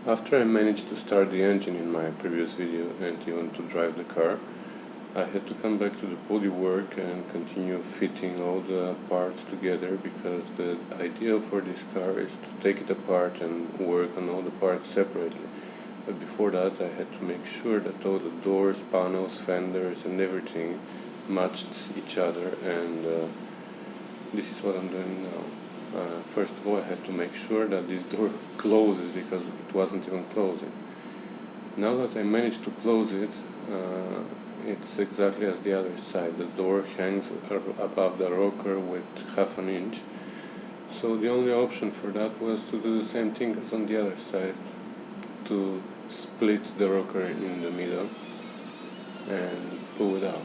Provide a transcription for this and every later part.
After I managed to start the engine in my previous video and even to drive the car, I had to come back to the bodywork and continue fitting all the parts together, because the idea for this car is to take it apart and work on all the parts separately. But before that I had to make sure that all the doors, panels, fenders and everything matched each other, and this is what I'm doing now. First of all, I had to make sure that this door closes, because it wasn't even closing. Now that I managed to close it, it's exactly as the other side. The door hangs above the rocker with half an inch. So the only option for that was to do the same thing as on the other side, to split the rocker in the middle and pull it out.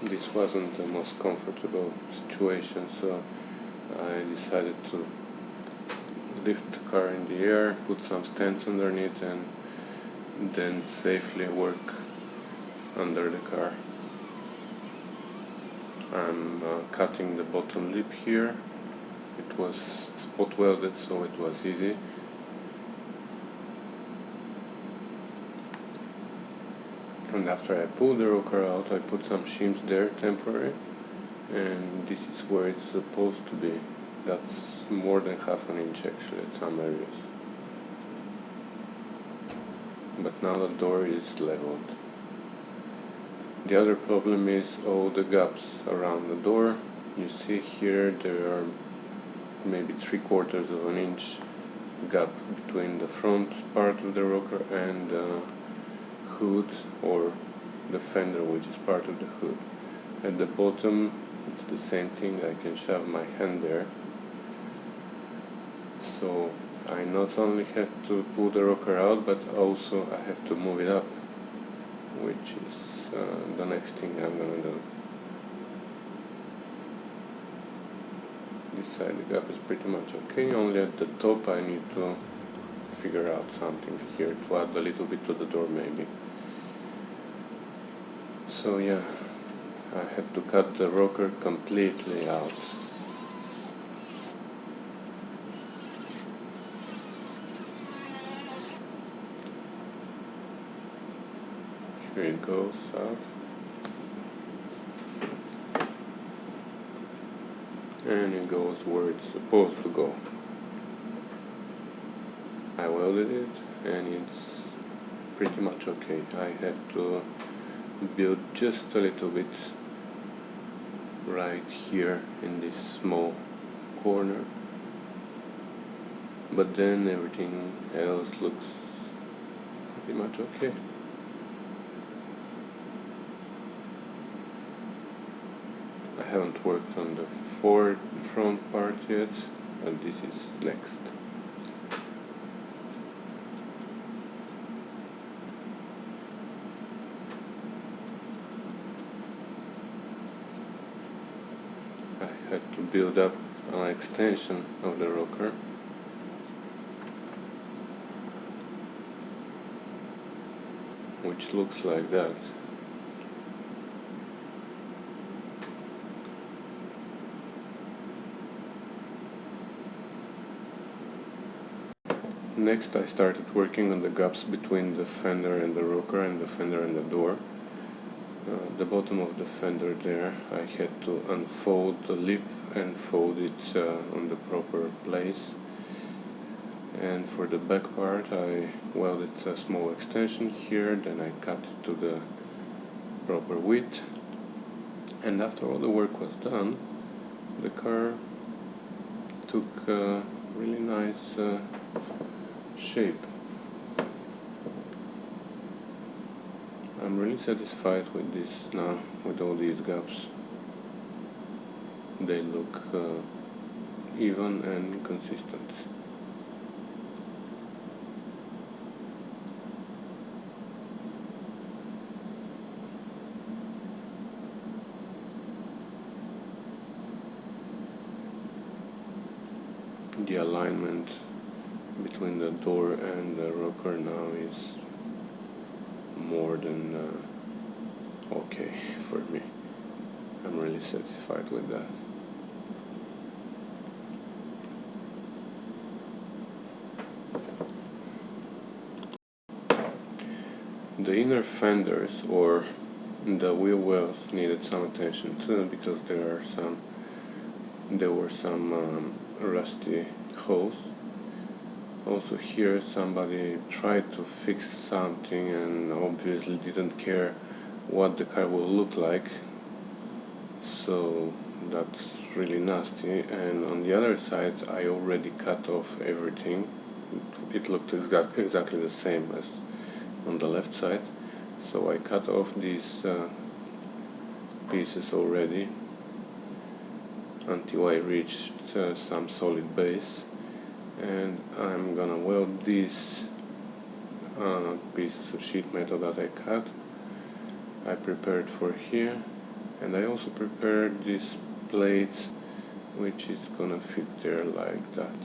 This wasn't the most comfortable situation, so I decided to lift the car in the air, put some stands underneath, and then safely work under the car. I'm cutting the bottom lip here. It was spot welded, so it was easy. And after I pulled the rocker out, I put some shims there, temporary, and this is where it's supposed to be. That's more than half an inch actually at some areas. But now the door is leveled. The other problem is all the gaps around the door. You see here there are maybe 3/4 of an inch gap between the front part of the rocker and the hood, or the fender, which is part of the hood. At the bottom it's the same thing. I can shove my hand there. So I not only have to pull the rocker out, but also I have to move it up, which is the next thing I'm gonna do. This side the gap is pretty much okay, only at the top I need to figure out something here to add a little bit to the door maybe. So yeah, I had to cut the rocker completely out. Here it goes out. And it goes where it's supposed to go. I welded it and it's pretty much okay. I have to build just a little bit right here in this small corner, but then everything else looks pretty much okay. I haven't worked on the front part yet, and this is next. I had to build up an extension of the rocker, which looks like that. Next I started working on the gaps between the fender and the rocker, and the fender and the door. The bottom of the fender there, I had to unfold the lip and fold it on the proper place. And for the back part I welded a small extension here, then I cut it to the proper width. And after all the work was done, the car took a really nice shape. I'm really satisfied with this now, with all these gaps. They look even and consistent. The alignment, a bit between the door and the rocker now is more than okay for me. I'm really satisfied with that. The inner fenders or the wheel wells needed some attention too, because there were some rusty holes. Also here somebody tried to fix something and obviously didn't care what the car will look like, so that's really nasty. And on the other side I already cut off everything. It looked exactly the same as on the left side, so I cut off these pieces already until I reached some solid base, and I'm gonna weld these pieces of sheet metal that I cut. I prepared for here, and I also prepared this plate which is gonna fit there like that.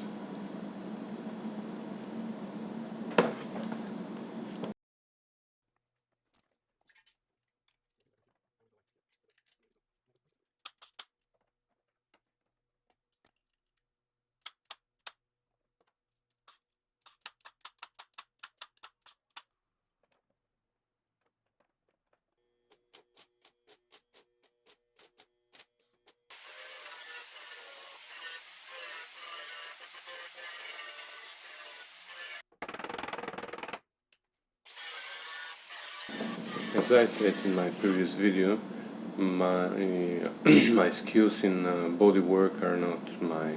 As I said in my previous video, my my skills in bodywork are not my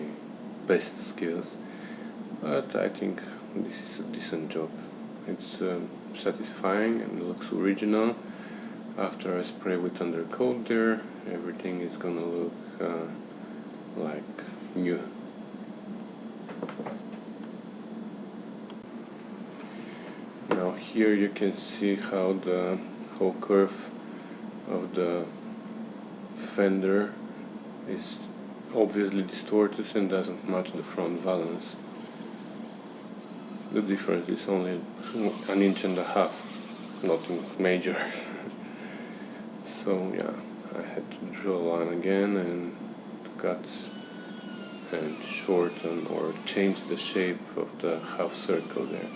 best skills, but I think this is a decent job. It's satisfying and looks original. After I spray with undercoat there, everything is gonna look like new. Now here you can see how the whole curve of the fender is obviously distorted and doesn't match the front valance. The difference is only an inch and a half, nothing major. So yeah, I had to draw a line again and cut and shorten or change the shape of the half circle there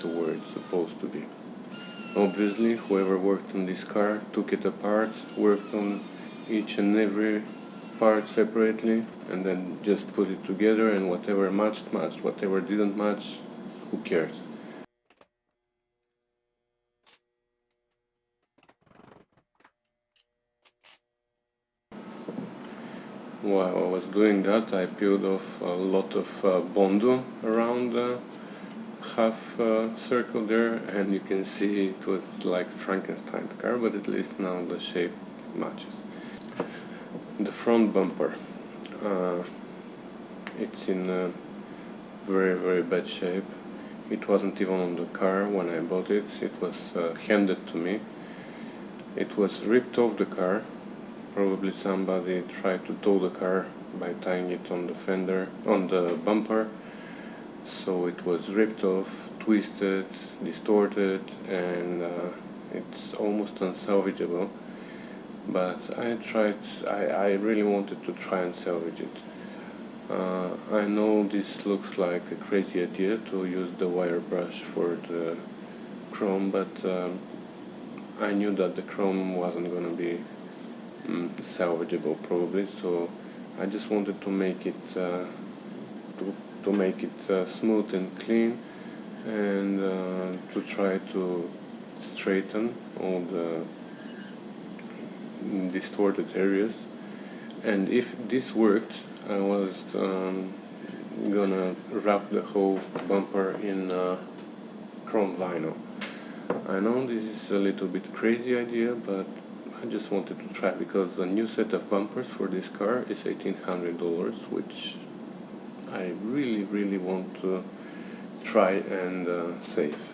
to where it's supposed to be. Obviously, whoever worked on this car took it apart, worked on each and every part separately, and then just put it together, and whatever matched, whatever didn't match, who cares? While I was doing that, I peeled off a lot of Bondo around the half circle there, and you can see it was like Frankenstein car, but at least now the shape matches. The front bumper, it's in a very bad shape. It wasn't even on the car when I bought it, it was handed to me. It was ripped off the car. Probably somebody tried to tow the car by tying it on the fender, on the bumper. So it was ripped off, twisted, distorted, and it's almost unsalvageable. But I really wanted to try and salvage it. I know this looks like a crazy idea to use the wire brush for the chrome, but I knew that the chrome wasn't going to be salvageable probably, so I just wanted to make it smooth and clean, and to try to straighten all the distorted areas. And if this worked, I was gonna wrap the whole bumper in chrome vinyl. I know this is a little bit crazy idea, but I just wanted to try, because the new set of bumpers for this car is $1,800, which I really want to try and save.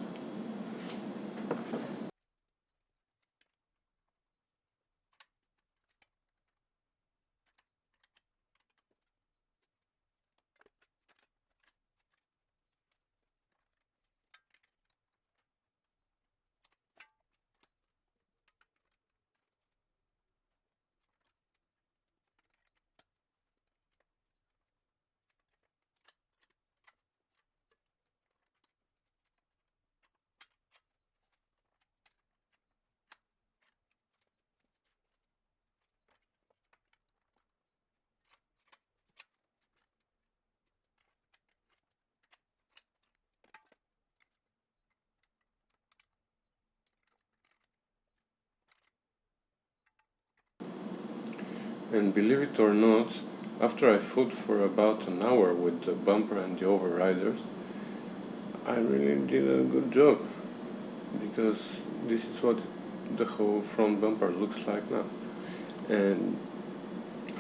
And believe it or not, after I fought for about an hour with the bumper and the overriders, I really did a good job, because this is what the whole front bumper looks like now. And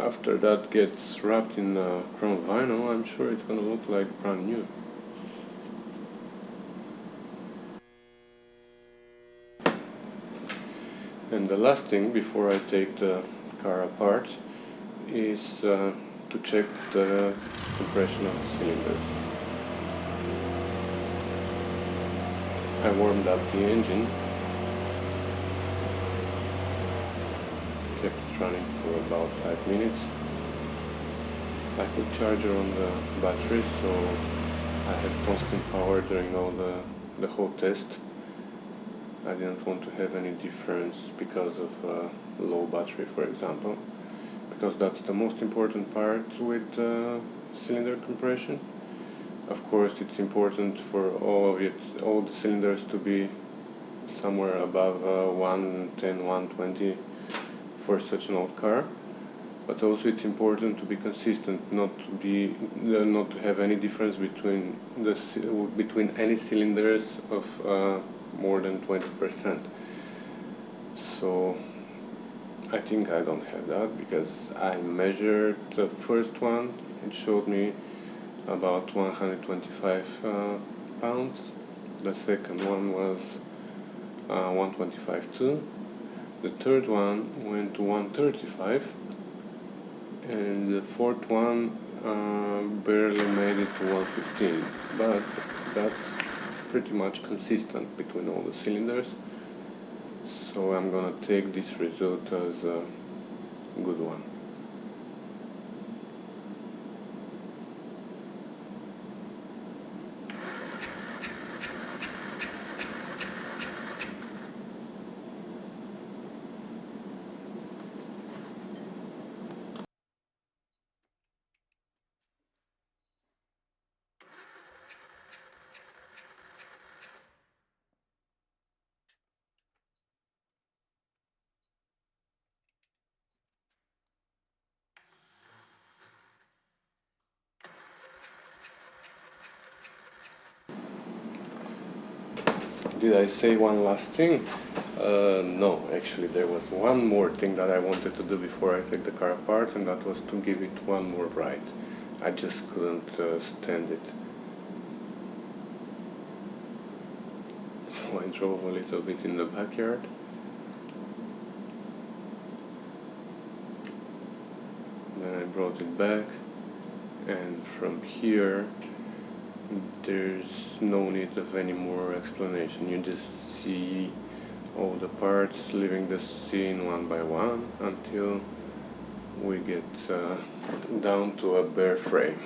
after that gets wrapped in chrome vinyl, I'm sure it's gonna look like brand new. And the last thing before I take the car apart is to check the compression of the cylinders. I warmed up the engine, kept it running for about 5 minutes. I put charger on the battery, so I have constant power during the whole test. I didn't want to have any difference because of low battery, for example, because that's the most important part with cylinder compression. Of course, it's important for all the cylinders to be somewhere above 110, 120 for such an old car. But also it's important to be consistent, not to have any difference between any cylinders of more than 20%. So I think I don't have that, because I measured the first one. It showed me about 125 pounds. The second one was 125 too. The third one went to 135, and the fourth one barely made it to 115, but that's pretty much consistent between all the cylinders, so I'm gonna take this result as a good one. Did I say one last thing? No, actually there was one more thing that I wanted to do before I take the car apart, and that was to give it one more ride. I just couldn't stand it. So I drove a little bit in the backyard. Then I brought it back, and from here there's no need of any more explanation. You just see all the parts leaving the scene one by one until we get down to a bare frame.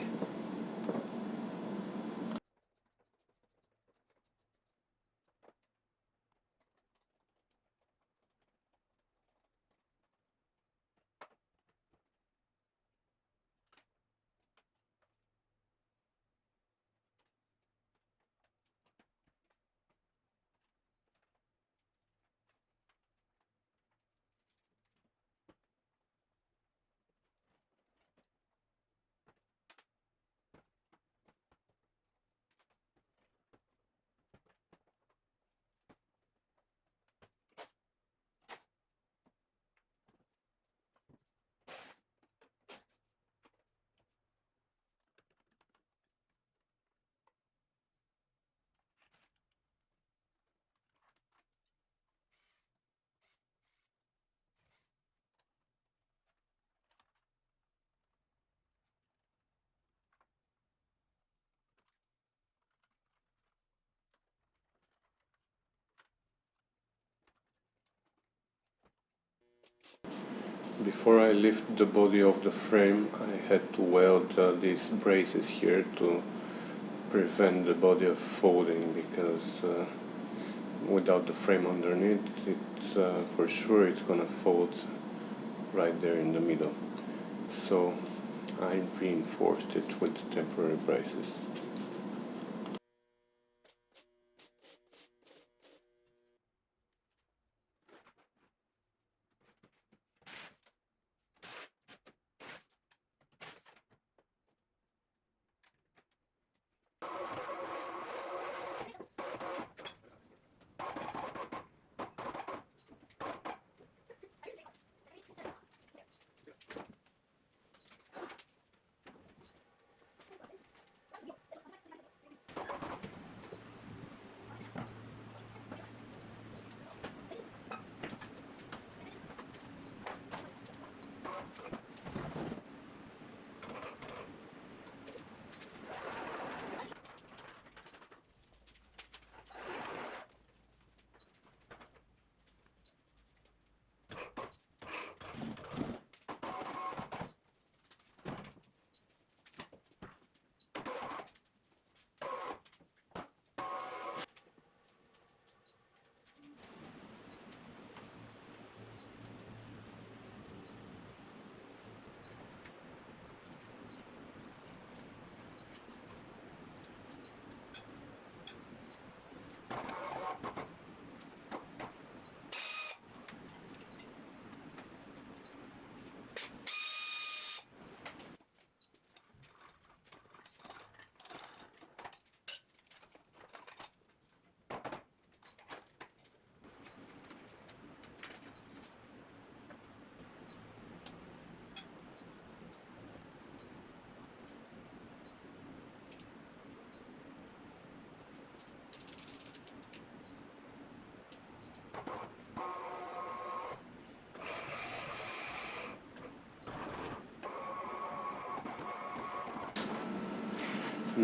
Before I lift the body of the frame, I had to weld these braces here to prevent the body of folding, because without the frame underneath, for sure it's gonna fold right there in the middle. So I reinforced it with temporary braces.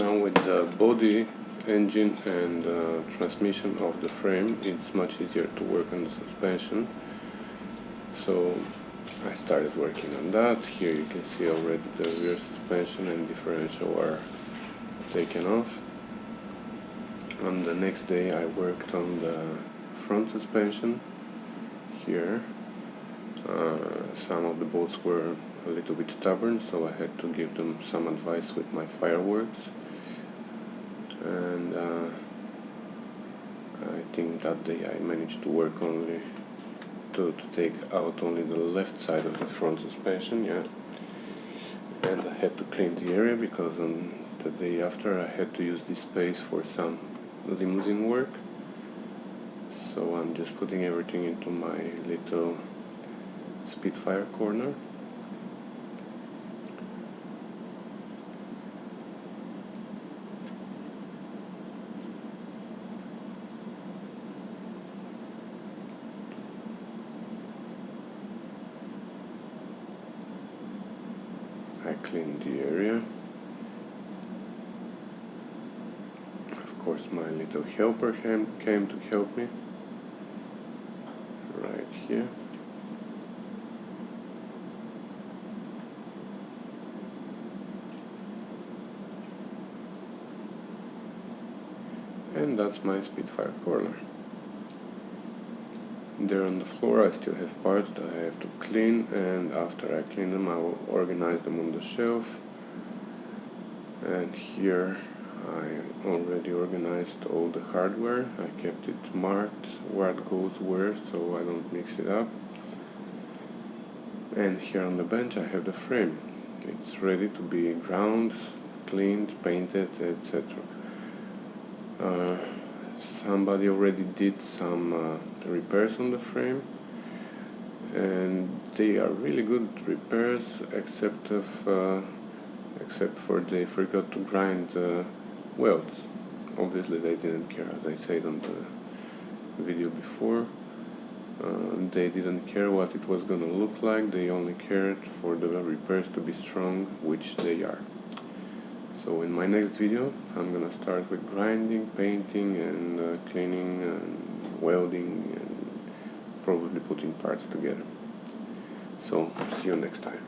Now with the body, engine and transmission of the frame, it's much easier to work on the suspension. So I started working on that. Here you can see already the rear suspension and differential are taken off. On the next day I worked on the front suspension. Here some of the bolts were a little bit stubborn, so I had to give them some advice with my fireworks, and I think that day I managed to work only to take out only the left side of the front suspension, yeah. And I had to clean the area because on the day after I had to use this space for some limousine work. So I'm just putting everything into my little Spitfire corner. I cleaned the area. Of course my little helper came to help me right here. And that's my Spitfire corner. There on the floor I still have parts that I have to clean, and after I clean them I will organize them on the shelf. And here I already organized all the hardware. I kept it marked what goes where so I don't mix it up. And here on the bench I have the frame. It's ready to be ground, cleaned, painted, etc. Somebody already did some repairs on the frame, and they are really good repairs, except for they forgot to grind the welds. Obviously they didn't care, as I said on the video before. They didn't care what it was gonna look like, they only cared for the repairs to be strong, which they are. So in my next video I'm gonna start with grinding, painting and cleaning and welding and probably putting parts together. So see you next time.